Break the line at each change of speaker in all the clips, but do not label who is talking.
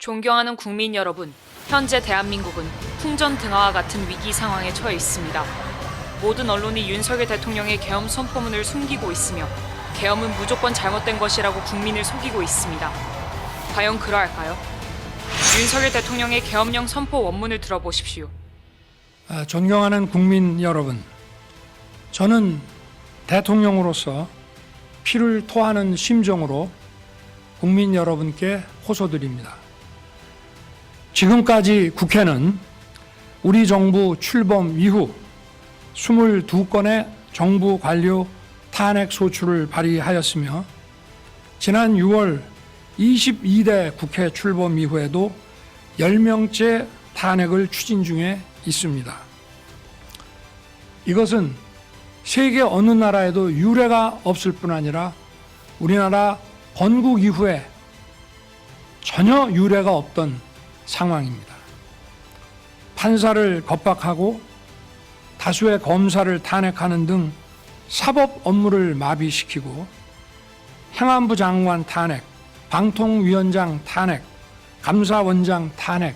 존경하는 국민 여러분, 현재 대한민국은 풍전등화와 같은 위기 상황에 처해 있습니다. 모든 언론이 윤석열 대통령의 계엄 선포문을 숨기고 있으며 계엄은 무조건 잘못된 것이라고 국민을 속이고 있습니다. 과연 그러할까요? 윤석열 대통령의 계엄령 선포 원문을 들어보십시오.
존경하는 국민 여러분, 저는 대통령으로서 피를 토하는 심정으로 국민 여러분께 호소드립니다. 지금까지 국회는 우리 정부 출범 이후 22건의 정부 관료 탄핵 소추를 발의하였으며 지난 6월 22대 국회 출범 이후에도 10명째 탄핵을 추진 중에 있습니다. 이것은 세계 어느 나라에도 유례가 없을 뿐 아니라 우리나라 건국 이후에 전혀 유례가 없던 상황입니다. 판사를 겁박하고 다수의 검사를 탄핵하는 등 사법 업무를 마비시키고 행안부 장관 탄핵, 방통위원장 탄핵, 감사원장 탄핵,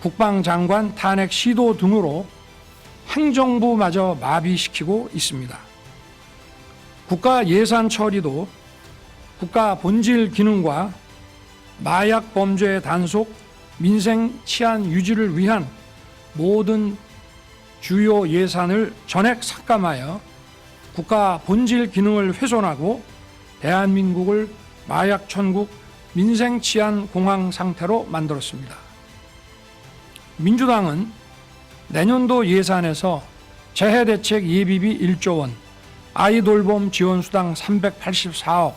국방장관 탄핵 시도 등으로 행정부마저 마비시키고 있습니다. 국가 예산 처리도 국가 본질 기능과 마약 범죄 단속, 민생 치안 유지를 위한 모든 주요 예산을 전액 삭감하여 국가 본질 기능을 훼손하고 대한민국을 마약 천국, 민생 치안 공황 상태로 만들었습니다. 민주당은 내년도 예산에서 재해대책 예비비 1조 원, 아이돌봄 지원수당 384억,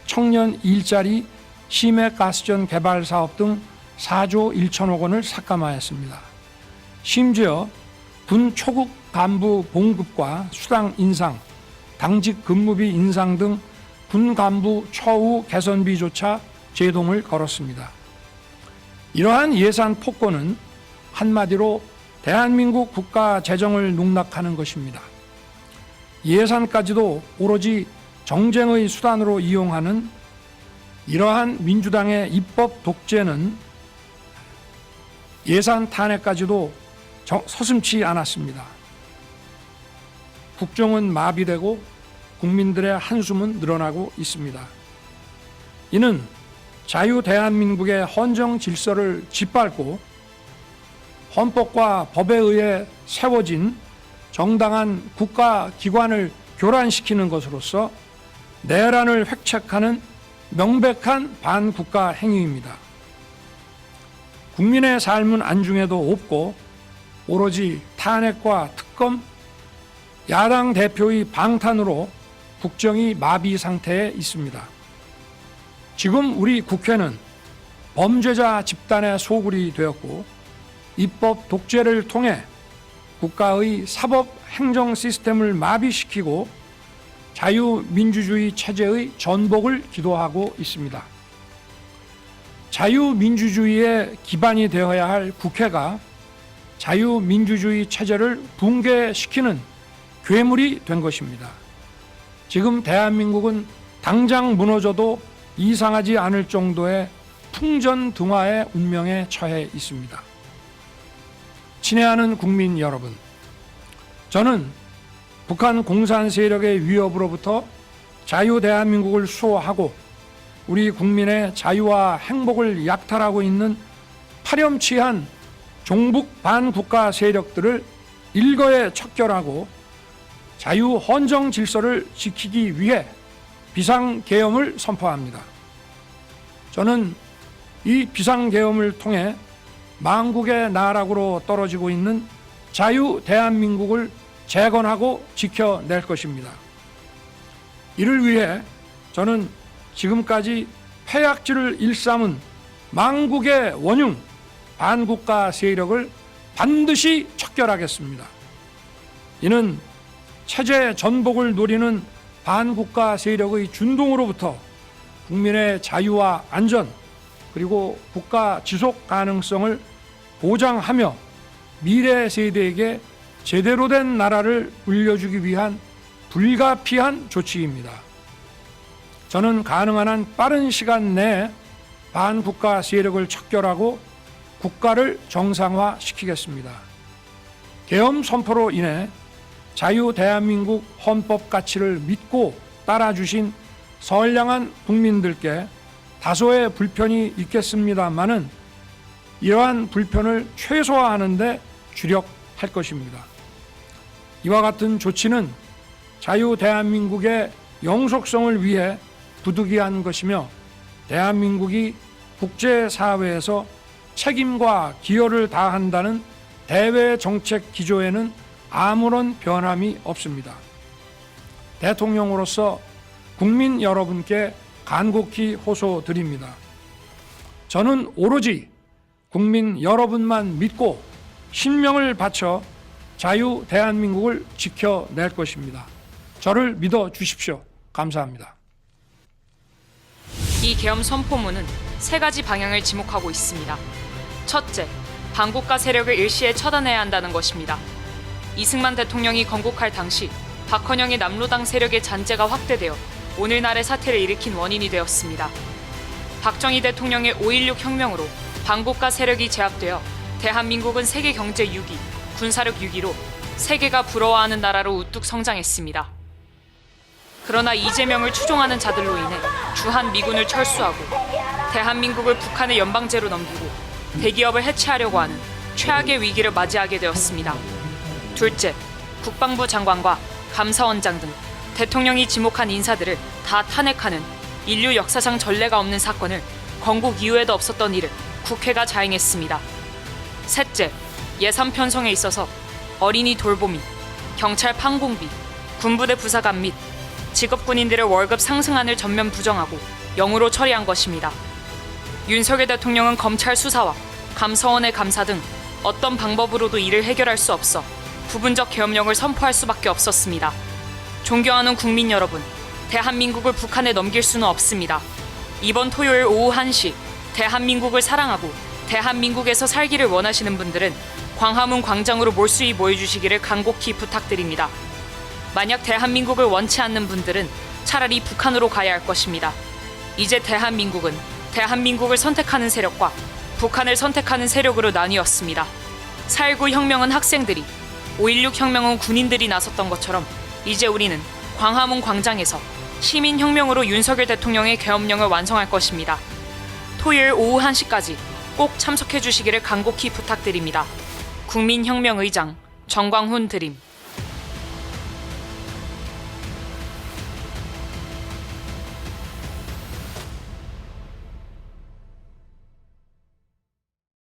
청년 일자리 심해가스전 개발 사업 등 4조 1천억 원을 삭감하였습니다. 심지어 군 초급 간부 봉급과 수당 인상, 당직 근무비 인상 등 군 간부 처우 개선비조차 제동을 걸었습니다. 이러한 예산 폭거는 한마디로 대한민국 국가 재정을 농락하는 것입니다. 예산까지도 오로지 정쟁의 수단으로 이용하는 이러한 민주당의 입법 독재는 예산 탄핵까지도 서슴지 않았습니다. 국정은 마비되고 국민들의 한숨은 늘어나고 있습니다. 이는 자유 대한민국의 헌정 질서를 짓밟고 헌법과 법에 의해 세워진 정당한 국가기관을 교란시키는 것으로서 내란을 획책하는 명백한 반국가 행위입니다. 국민의 삶은 안중에도 없고 오로지 탄핵과 특검, 야당 대표의 방탄으로 국정이 마비 상태에 있습니다. 지금 우리 국회는 범죄자 집단의 소굴이 되었고 입법 독재를 통해 국가의 사법 행정 시스템을 마비시키고 자유민주주의 체제의 전복을 기도하고 있습니다. 자유민주주의의 기반이 되어야 할 국회가 자유민주주의 체제를 붕괴시키는 괴물이 된 것입니다. 지금 대한민국은 당장 무너져도 이상하지 않을 정도의 풍전등화의 운명에 처해 있습니다. 친애하는 국민 여러분, 저는 북한 공산 세력의 위협으로부터 자유 대한민국을 수호하고 우리 국민의 자유와 행복을 약탈하고 있는 파렴치한 종북 반국가 세력들을 일거에 척결하고 자유 헌정 질서를 지키기 위해 비상계엄을 선포합니다. 저는 이 비상계엄을 통해 망국의 나락으로 떨어지고 있는 자유 대한민국을 재건하고 지켜낼 것입니다. 이를 위해 저는 지금까지 폐악질을 일삼은 망국의 원흉 반국가 세력을 반드시 척결하겠습니다. 이는 체제 전복을 노리는 반국가 세력의 준동으로부터 국민의 자유와 안전 그리고 국가 지속 가능성을 보장하며 미래 세대에게 제대로 된 나라를 물려주기 위한 불가피한 조치입니다. 저는 가능한 한 빠른 시간 내에 반국가 세력을 척결하고 국가를 정상화시키겠습니다. 계엄 선포로 인해 자유 대한민국 헌법 가치를 믿고 따라주신 선량한 국민들께 다소의 불편이 있겠습니다마는 이러한 불편을 최소화하는 데 주력할 것입니다. 이와 같은 조치는 자유 대한민국의 영속성을 위해 부득이한 것이며 대한민국이 국제사회에서 책임과 기여를 다한다는 대외 정책 기조에는 아무런 변함이 없습니다. 대통령으로서 국민 여러분께 간곡히 호소드립니다. 저는 오로지 국민 여러분만 믿고 신명을 바쳐 자유 대한민국을 지켜낼 것입니다. 저를 믿어 주십시오. 감사합니다.
이 계엄 선포문은 세 가지 방향을 지목하고 있습니다. 첫째, 반국가 세력을 일시에 처단해야 한다는 것입니다. 이승만 대통령이 건국할 당시 박헌영의 남로당 세력의 잔재가 확대되어 오늘날의 사태를 일으킨 원인이 되었습니다. 박정희 대통령의 5.16 혁명으로 반국가 세력이 제압되어 대한민국은 세계 경제 6위, 군사력 6위로 세계가 부러워하는 나라로 우뚝 성장했습니다. 그러나 이재명을 추종하는 자들로 인해 주한 미군을 철수하고 대한민국을 북한의 연방제로 넘기고 대기업을 해체하려고 하는 최악의 위기를 맞이하게 되었습니다. 둘째, 국방부 장관과 감사원장 등 대통령이 지목한 인사들을 다 탄핵하는 인류 역사상 전례가 없는 사건을 건국 이후에도 없었던 일을 국회가 자행했습니다. 셋째, 예산 편성에 있어서 어린이 돌보미, 경찰 판공비, 군부대 부사관 및 직업군인들의 월급 상승안을 전면 부정하고 영으로 처리한 것입니다. 윤석열 대통령은 검찰 수사와 감사원의 감사 등 어떤 방법으로도 이를 해결할 수 없어 부분적 계엄령을 선포할 수밖에 없었습니다. 존경하는 국민 여러분, 대한민국을 북한에 넘길 수는 없습니다. 이번 토요일 오후 1시 대한민국을 사랑하고 대한민국에서 살기를 원하시는 분들은 광화문 광장으로 몰수히 모여주시기를 간곡히 부탁드립니다. 만약 대한민국을 원치 않는 분들은 차라리 북한으로 가야 할 것입니다. 이제 대한민국은 대한민국을 선택하는 세력과 북한을 선택하는 세력으로 나뉘었습니다. 4.19 혁명은 학생들이, 5.16 혁명은 군인들이 나섰던 것처럼 이제 우리는 광화문 광장에서 시민혁명으로 윤석열 대통령의 계엄령을 완성할 것입니다. 토요일 오후 1시까지 꼭 참석해 주시기를 간곡히 부탁드립니다. 국민혁명의장 정광훈 드림.